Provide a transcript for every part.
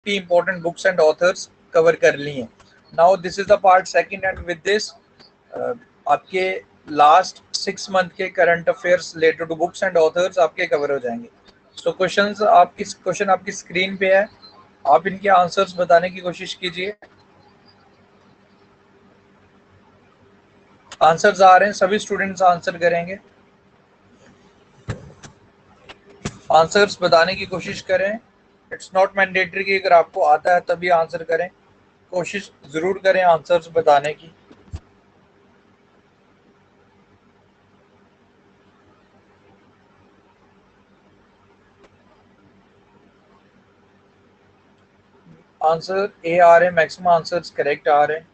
important books and authors cover कर ली हैं. Now this is the part second and with this आपके last 6 month के current affairs related to books and authors आपके cover हो जाएंगे. So question आपकी screen पे है, आप इनके आंसर्स बताने की कोशिश कीजिए. आंसर्स आ रहे हैं, सभी स्टूडेंट्स आंसर करेंगे. आंसर्स बताने की कोशिश करें. इट्स नॉट मैंडेटरी कि अगर आपको आता है तभी आंसर करें, कोशिश जरूर करें आंसर्स बताने की. आंसर ए आ रहे हैं, मैक्सिमम आंसर्स करेक्ट आ रहे हैं.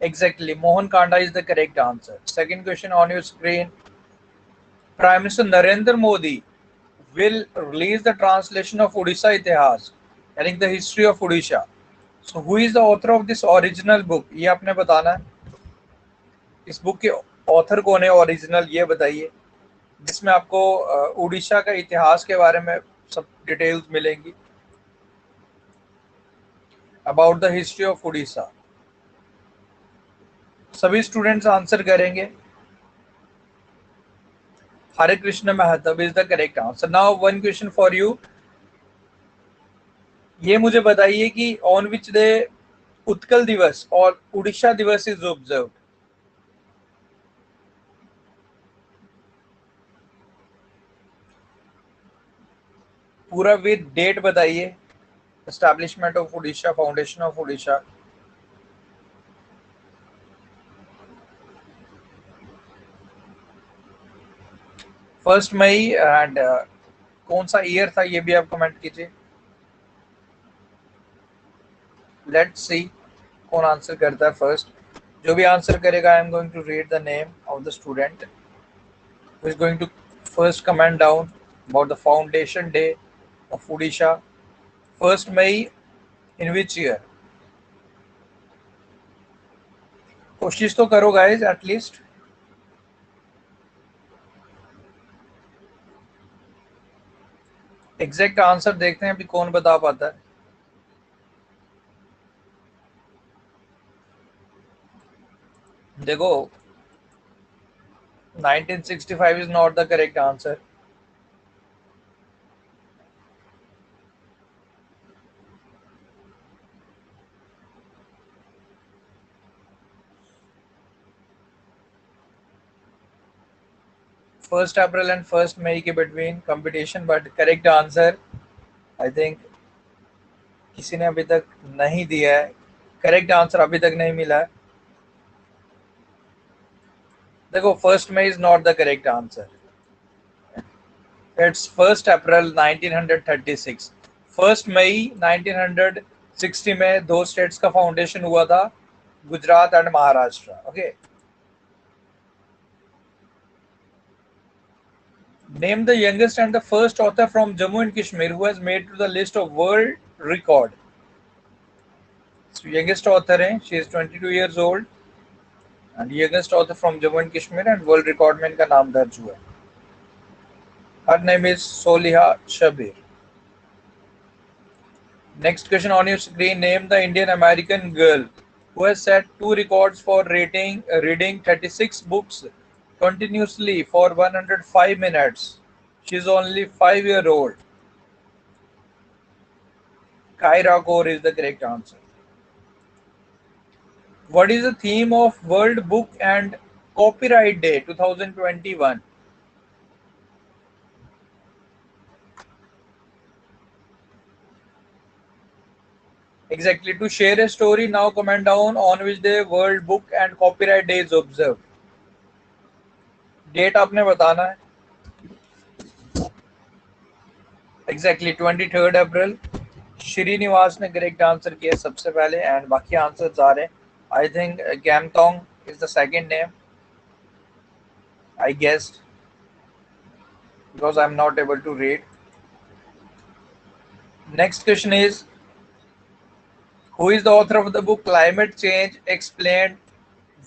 Exactly, Mohan Kanda is the correct answer. Second question on your screen. Prime Minister Narendra Modi will release the translation of Odisha Itihas, यानी the history of Odisha. So who is the author of this original book? ये आपने बताना है. इस book के author कौन है original, ये बताइए, जिसमें आपको उड़ीसा का इतिहास के बारे में सब डिटेल्स मिलेंगी. About the history of Orissa. सभी स्टूडेंट्स आंसर करेंगे. Hare Krishna Mahtab is the correct answer. Now one question for you. ये मुझे बताइए कि ऑन विच डे उत्कल दिवस और उड़ीसा दिवस इज ऑब्जर्व्ड. पूरा विद डेट बताइए. Establishment of Orissa, foundation of Orissa. First May and कौन सा ईयर था ये भी आप कमेंट कीजिए. लेट्स सी कौन आंसर करता है फर्स्ट. जो भी आंसर करेगा I am going to read the name of the student who is going to first comment down about the foundation day of Odisha. 1st May in which year? कोशिश तो करो guys at least. Exact answer देखते हैं अभी कौन बता पाता है. देखो 1965 is not the correct answer. First April and 1st मई के between competition, but correct answer I think किसी ने अभी तक नहीं दिया है. करेक्ट आंसर अभी तक नहीं मिला है. देखो 1st May is not the correct answer. It's 1st April 1936. 1st May 1960 में दो स्टेट्स का फाउंडेशन हुआ था, Gujarat and Maharashtra. Okay. Name the youngest and the first author from Jammu and Kashmir who has made to the list of world record. So youngest author है, she is 22 years old and youngest author from Jammu and Kashmir and world record में इनका नाम दर्ज हुआ है. Her name is Soliha Shabir. Next question on your screen. Name the Indian American girl who has set 2 records for reading 36 books continuously for 105 minutes. She is only 5-year-old. Kyra Kaur is the correct answer. What is the theme of World Book and Copyright Day 2021? Exactly. To share a story, now comment down on which day World Book and Copyright Day is observed. Date आपने बताना है. Exactly 23rd April. Srinivas ने correct answer किया सबसे पहले and बाकी answers आ रहे हैं. I think Gamtong is the second name. I guessed because I'm not able to read. Next question is, who is the author of the book Climate Change Explained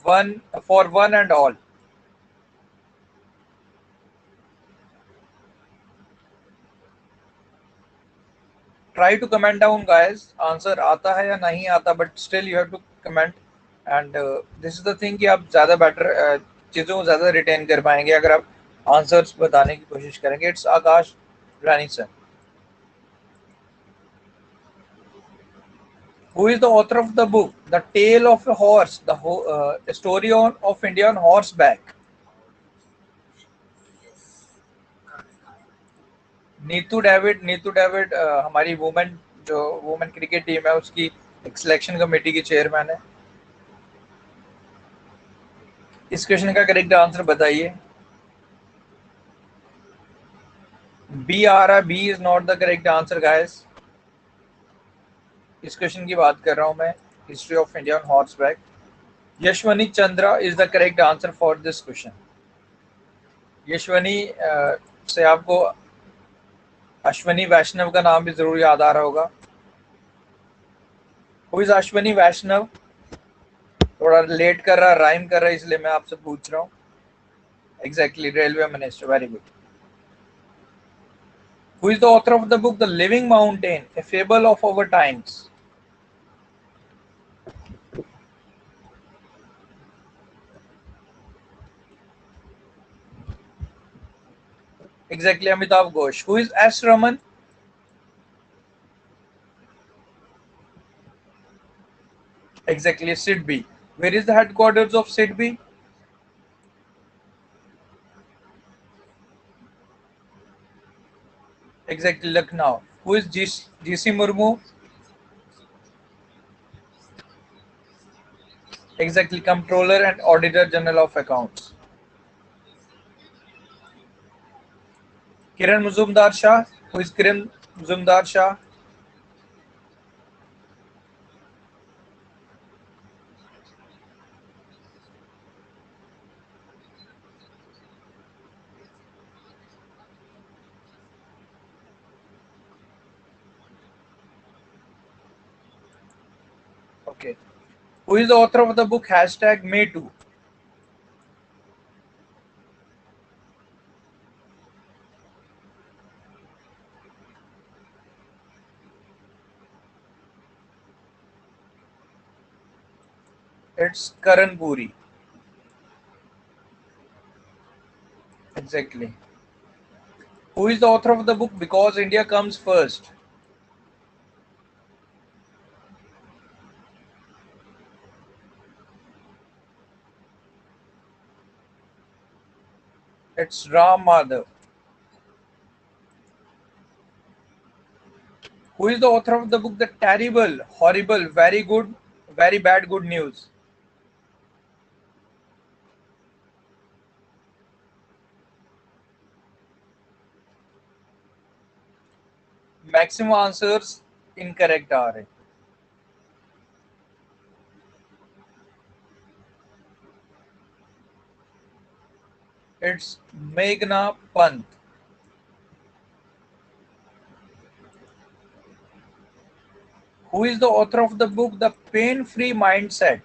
one and all. Try to comment down, guys. Answer आता है या नहीं आता, but still you have to comment. And this is the thing कि आप ज़्यादा better चीज़ों को ज़्यादा retain कर पाएंगे अगर आप answers बताने की कोशिश करेंगे. It's Akash Rani sir. Who is the author of the book The Tale of a Horse, the story of India on horseback? Neetu David हमारी वुमेन क्रिकेट टीम है उसकी एक सिलेक्शन कमेटी की चेयरमैन है. इस क्वेश्चन का करेक्ट आंसर बताइए. B आ रहा है. B is not the correct answer guys. इस क्वेश्चन की बात कर रहा हूं मैं, history of India on horseback. Yashaswini Chandra is the correct answer for this question. Yashaswini से आपको अश्वनी वैष्णव का नाम भी जरूर याद आ रहा होगा. हु इज अश्वनी वैष्णव? थोड़ा लेट कर रहा, राइम कर रहा है, इसलिए मैं आपसे पूछ रहा हूँ. Exactly, railway minister. Very good. Who is the author of the book The Living Mountain, A Fable of Our Times? Exactly, Amitabh Ghosh. Who is S. Raman? Exactly, SIDBI. Where is the headquarters of SIDBI? Exactly, Lucknow. Who is GC Murmu? Exactly, Comptroller and Auditor General of Accounts. Kiran Muzumdar Shah. Who is Kiran Muzumdar Shah? Okay. Who is the author of the book #MeToo? It's Karan Puri. Exactly. Who is the author of the book Because India Comes First? It's Ram Madhav. Who is the author of the book The Terrible, Horrible, Very Good, Very Bad Good News? Maximum answers incorrect are. It's Meghna Pant. Who is the author of the book The Pain-Free Mindset?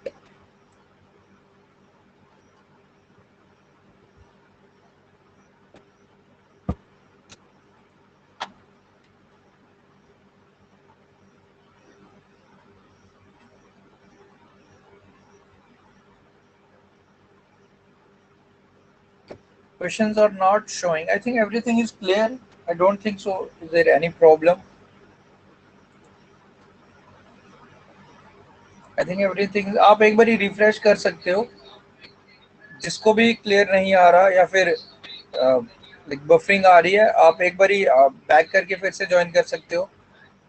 Questions are not showing. I think everything is clear. I don't think so. Is there any problem? I think everything. आप एक बारी refresh कर सकते हो. जिसको भी clear नहीं आ रहा या फिर like buffering आ रही है, आप एक बारी back करके फिर से join कर सकते हो.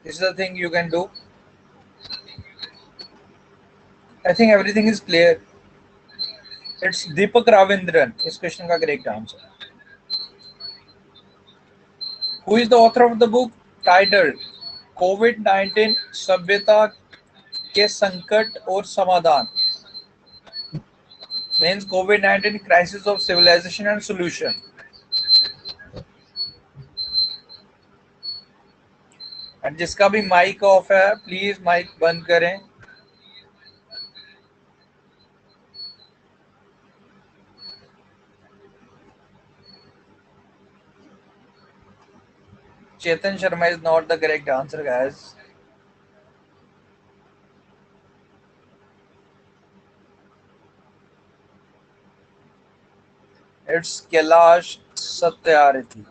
This is the thing you can do. I think everything is clear. It's Deepak Ravindran. इस question का correct answer. Who is the author of the book titled COVID-19 सभ्यता के संकट और समाधान? Means COVID-19 crisis of civilization and solution. And जिसका भी mic off है प्लीज माइक बंद करें. Chetan Sharma is not the correct answer, guys. It's Kailash Satyarthi.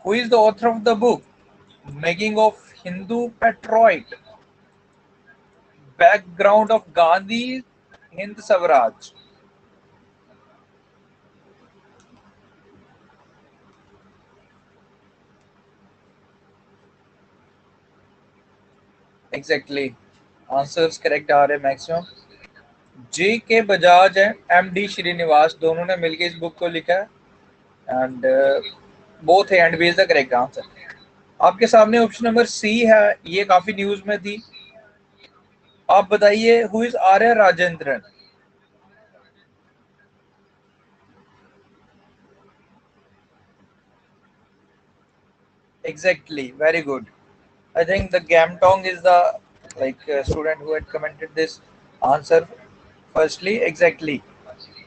Who is the author of the book Making of Hindu Patriot? Background of Gandhi Hind Swaraj. Exactly. Answers correct आ रहे maximum. जे के बजाज है M D Srinivas दोनों ने मिलकर इस book को लिखा है and both A and B is the correct answer. आपके सामने ऑप्शन नंबर सी है, ये काफी न्यूज में थी. आप बताइए who is Arya Rajendran. Exactly, very good. I think the Gamtong is the student who had commented this answer. Firstly, exactly.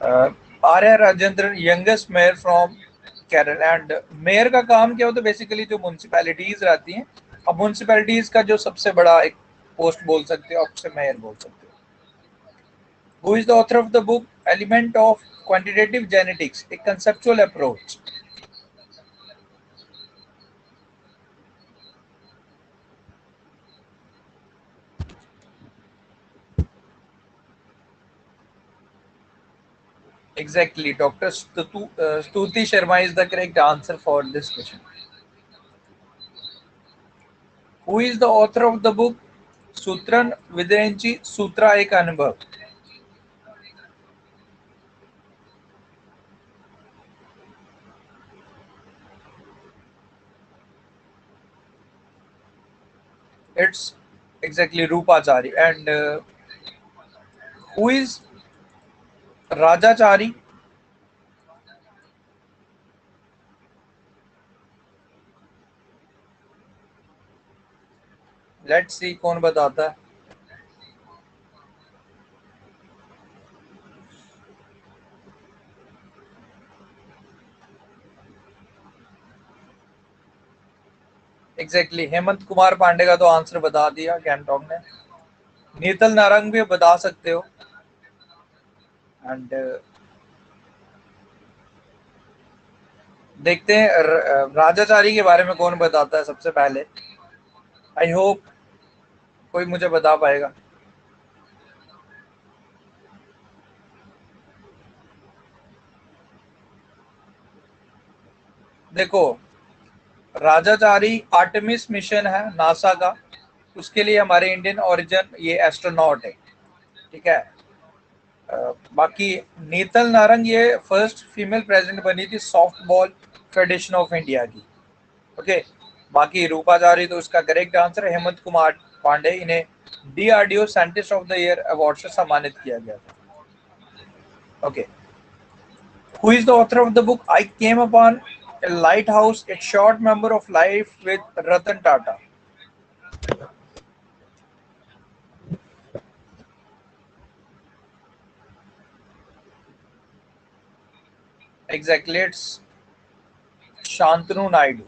Uh, Arya Rajendran, youngest mayor from Kerala. And mayor का काम क्या होता है बेसिकली, जो म्यूनसिपैलिटीज रहती हैं, अब म्यूनसिपैलिटीज का जो सबसे बड़ा एक पोस्ट बोल सकते हो आप उसे मेयर बोल सकते हो. Who is the author of the book element of quantitative genetics, A conceptual approach. Exactly, Dr. Stuti Sharma is the correct answer for this question. Who is the author of the book Sutran Videnchi Sutra Ek Anubhav? It's exactly Rupachari. And who is Rajachari? Let's see कौन बताता है. Exactly Hemant Kumar Pandey का तो answer बता दिया गैंगटॉक ने. नीतल नारंग भी बता सकते हो. एंड देखते हैं राजाचारी के बारे में कौन बताता है सबसे पहले. आई होप कोई मुझे बता पाएगा. देखो, राजाचारी आर्टेमिस मिशन है नासा का, उसके लिए हमारे इंडियन ओरिजिन ये एस्ट्रोनॉट है. ठीक है. बाकी नीतल नारंग ये फर्स्ट फीमेल प्रेसिडेंट बनी थी soft ball federation of India की. ओके. बाकी रूपाचारी तो उसका करेक्ट आंसर है. हेमंत कुमार पांडे, इन्हें DRDO scientist of the year award से सम्मानित किया गया था. Okay. Who is the author of the book I came upon a lighthouse, a short memory of life with Ratan Tata. Exactly, it's Shantanu Naidu.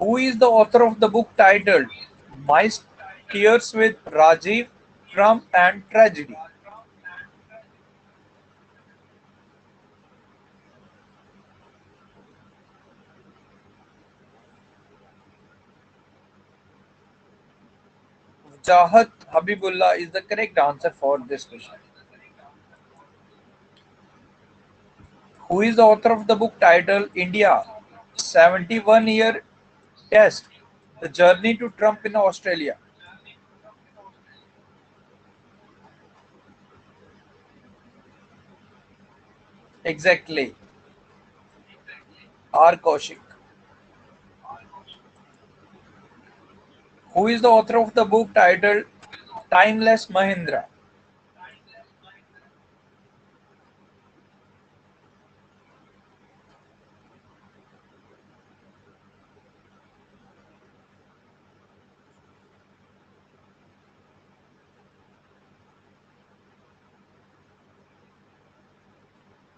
Who is the author of the book titled My Tears with Rajiv, Trump and Tragedy? Jahat Habibullah is the correct answer for this question. Who is the author of the book titled India 71-Year Test, The Journey to Trump in Australia? Exactly, R. Kaushik. Who is the author of the book titled Timeless Mahindra?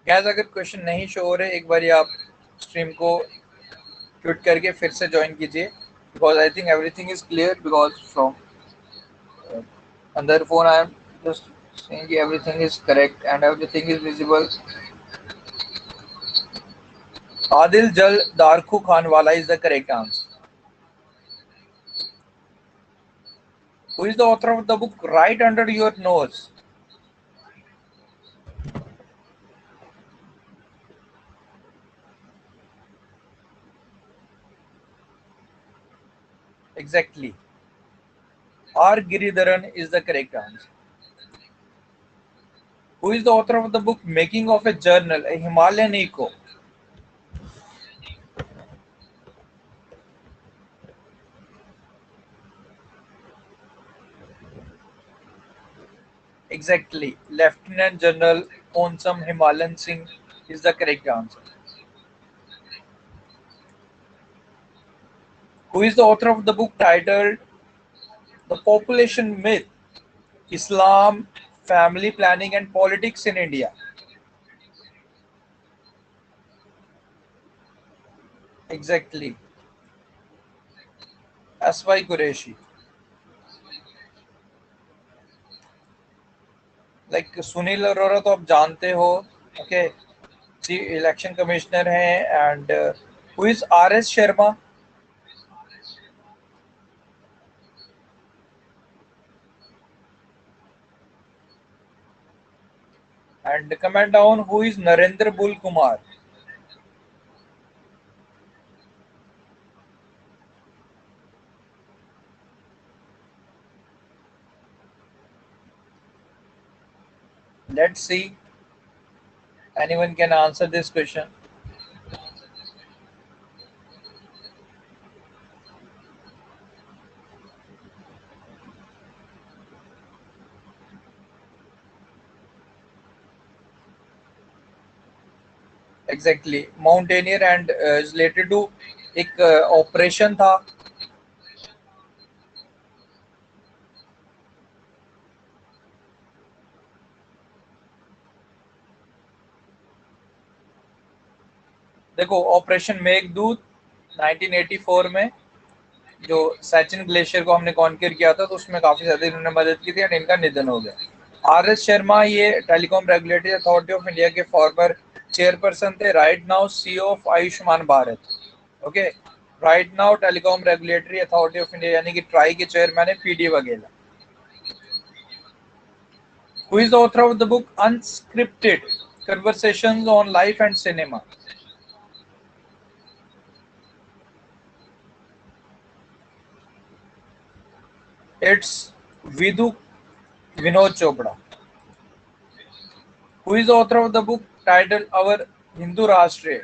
Gas अगर question नहीं show हो रहे, एक बार आप stream को quit करके फिर से ज्वाइन कीजिए, because I think everything is clear, because from अंदर phone I am just saying everything is correct and everything is visible. Adil Jal Darku Khanwala is the correct answer. Who is the author of the book Right Under Your Nose? Exactly. R. Giridharan is the correct answer. Who is the author of the book Making of a Journal, a Himalayan Eco? Exactly. Lieutenant General Onsam Himalayan Singh is the correct answer. Who is the author of the book titled The Population Myth, Islam, Family Planning and Politics in India? Exactly. S.Y. Qureshi. Like Sunil Arora तो आप जानते हो, okay, election commissioner हैं. And who is R S Sharma? And comment down who is Narendra Bull Kumar? Let's see anyone can answer this question. Exactly mountaineer and related to एक operation था. देखो operation Meghdoot 1984 में जो सचिन ग्लेशियर को हमने कॉन्कर किया था, तो उसमें काफी ज्यादा इन्होंने मदद की थी एंड इनका निधन हो गया. आर एस शर्मा ये telecom regulatory authority of India के फॉर्मर चेयरपर्सन थे. Right now CEO of Ayushman Bharat. Okay, right now telecom regulatory authority of India यानी कि ट्राई के चेयरमैन है PD Vaghela. Who is the author of the book unscripted conversations on life and cinema? It's Vidhu Vinod Chopra. Who is the author of the book titled Our Hindu Rashtriya?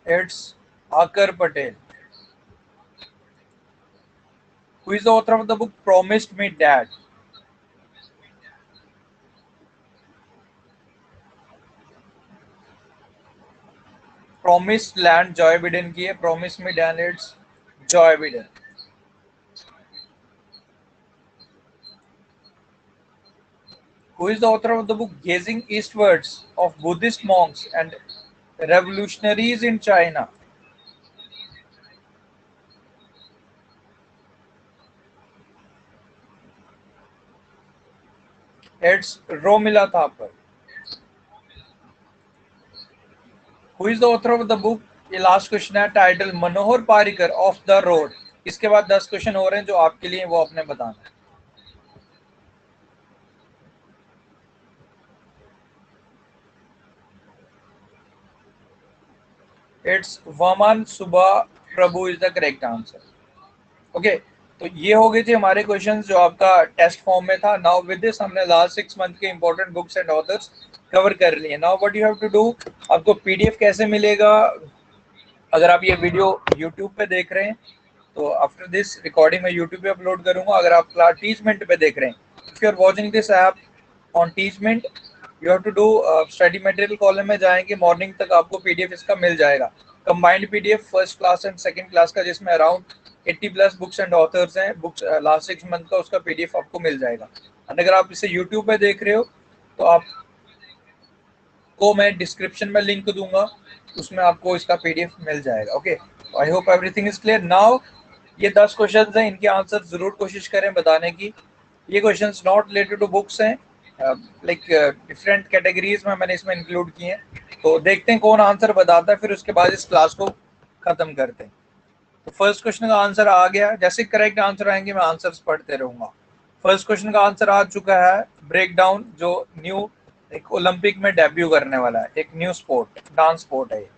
It's Akar Patel. Who is the author of the book Promised Me Dad? Promised Land Joy Biden की है. Promised Me Dad it's Joy Biden. Who is the author of the book Gazing Eastwards of Buddhist Monks and Revolutionaries in China? It's Romila Thapar. Who is the author of the book, ये last question है, title Manohar Parrikar of the road. इसके बाद 10 question हो रहे हैं जो आपके लिए वो आपने बताना है. It's Waman Subha Prabhu is the correct answer. Okay, तो ये हो गए थे हमारे क्वेश्चंस जो आपका टेस्ट फॉर्म में था. नाउ विद दिस हमने लास्ट 6 मंथ के important books and authors cover कर लिए. Now what you have to do, आपको पीडीएफ कैसे मिलेगा? अगर आप ये वीडियो यूट्यूब पे देख रहे हैं तो आफ्टर दिस रिकॉर्डिंग मैं यूट्यूब पे अपलोड करूंगा. अगर आप टीचमेंट पे देख रहे हैं, if you are watching this app on Teachmint, you have to do study material column में जाएंगे, मॉर्निंग तक आपको पीडीएफ इसका मिल जाएगा. Combined PDF first class and second class का, जिसमें अराउंड 80+ बुक्स एंड ऑथर्स हैं, बुक्स लास्ट 6 मंथ का उसका PDF आपको मिल जाएगा। और अगर आप इसे YouTube पे देख रहे हो तो आपको मैं डिस्क्रिप्शन में लिंक दूंगा, उसमें आपको इसका PDF मिल जाएगा। Okay, I hope everything is clear now. ये 10 क्वेश्चन हैं, इनके आंसर जरूर कोशिश करें बताने की। ये questions not related to books हैं, लाइक डिफरेंट कैटेगरीज में मैंने इसमें इंक्लूड किए हैं। तो देखते हैं कौन आंसर बताता है, फिर उसके बाद इस क्लास को खत्म करते हैं। तो फर्स्ट क्वेश्चन का आंसर आ गया, जैसे करेक्ट आंसर आएंगे मैं आंसर्स पढ़ते रहूंगा। फर्स्ट क्वेश्चन का आंसर आ चुका है ब्रेक डाउन, जो न्यू एक ओलंपिक में डेब्यू करने वाला है, एक न्यू स्पोर्ट, डांस स्पोर्ट है ये।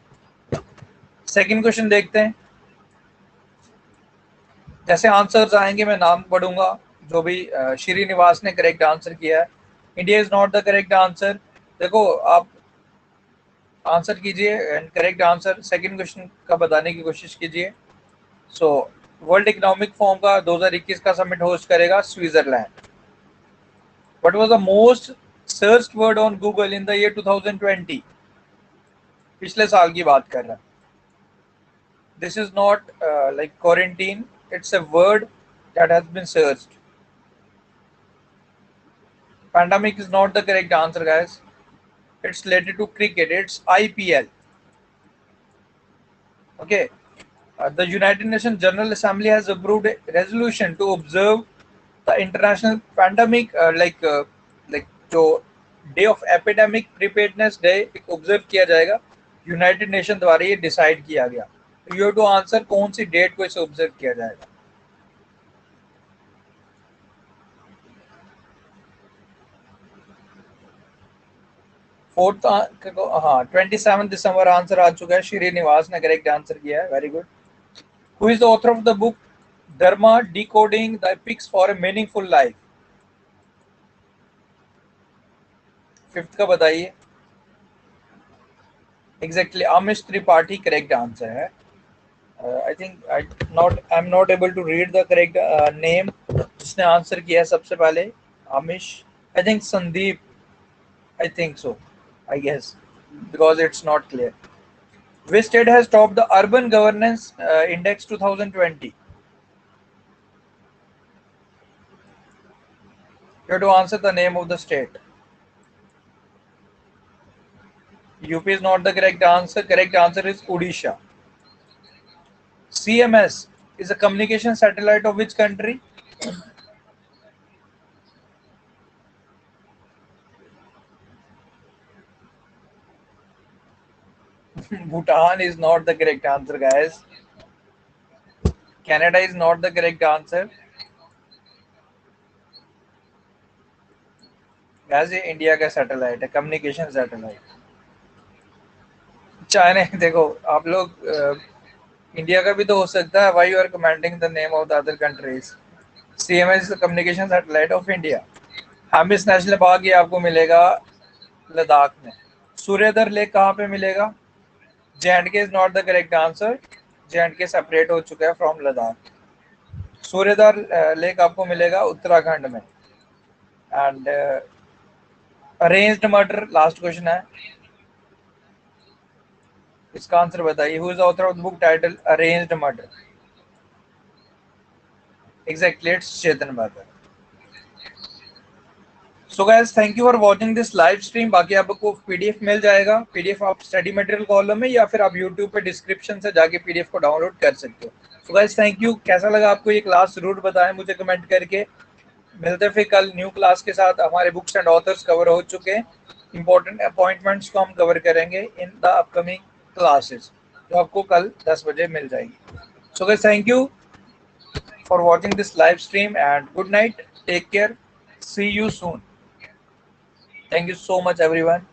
सेकंड क्वेश्चन देखते हैं, जैसे आंसर्स आएंगे मैं नाम पढ़ूंगा, जो भी श्रीनिवास ने करेक्ट आंसर किया है। India is not the correct answer. देखो आप आंसर कीजिए and correct answer second question का बताने की कोशिश कीजिए। सो वर्ल्ड इकोनॉमिक फोरम का 2021 का समिट होस्ट करेगा Switzerland. What was the most searched word on Google in the year 2020? पिछले साल की बात कर रहा है। This is not like quarantine, it's a word that has been searched. Pandemic is not the correct answer, guys. It's related to cricket. It's IPL. Okay. The United Nations General Assembly has approved a resolution to observe the international pandemic, like जो Day of Epidemic Preparedness Day observe किया जाएगा, United nation द्वारा ये decide किया गया। You have to answer कौन सी date को इसे ऑब्जर्व किया जाएगा। फोर्थ, हाँ 27 दिसंबर आंसर आ चुका है, श्रीनिवास ने करेक्ट आंसर किया है, very good. Who is the author of the book Dharma decoding the epics for a meaningful life? Fifth का बताइए। Exactly Amish Tripathi correct answer है। I think I am not able to read the correct name जिसने answer किया है सबसे पहले। Amish, I think Sandeep, I think so, I guess, because it's not clear. Which state has topped the Urban Governance Index 2020? You have to answer the name of the state. UP is not the correct answer. Correct answer is Odisha. CMS is a communication satellite of which country? Bhutan is not the correct answer, guys. Canada is not the correct answer. Guys, ये India का satellite है, communication satellite. China, देखो आप लोग India का भी तो हो सकता है। Why you are commenting the name of the other countries? CMS is the communication satellite of India. हामिस नेशनल पार्क ये आपको मिलेगा लद्दाख में। सूर्यधर लेक कहाँ पे मिलेगा? J&K is not the correct answer. J&K separate हो चुका है फ्रॉम लद्दाख। सूर्यधर लेक आपको मिलेगा उत्तराखंड में। And arranged murder last question है, इसका आंसर बताइए। Who is the author of the book title arranged murder? Exactly it's Chetan Bhagat. So guys, thank you for watching this live stream. बाकी आपको PDF मिल जाएगा। PDF आप स्टडी मटेरियल कॉलम में या फिर आप YouTube पे डिस्क्रिप्शन से जाके PDF को डाउनलोड कर सकते हो। So guys, thank you. कैसा लगा आपको ये क्लास जरूर बताएं मुझे कमेंट करके। मिलते हैं फिर कल न्यू क्लास के साथ। हमारे बुक्स एंड ऑथर्स कवर हो चुके हैं, इंपॉर्टेंट अपॉइंटमेंट्स को हम कवर करेंगे इन द अपकमिंग क्लासेस, जो आपको कल 10 बजे मिल जाएगी। So guys, thank you for watching this live stream and good night. Take care. See you soon. Thank you so much, everyone.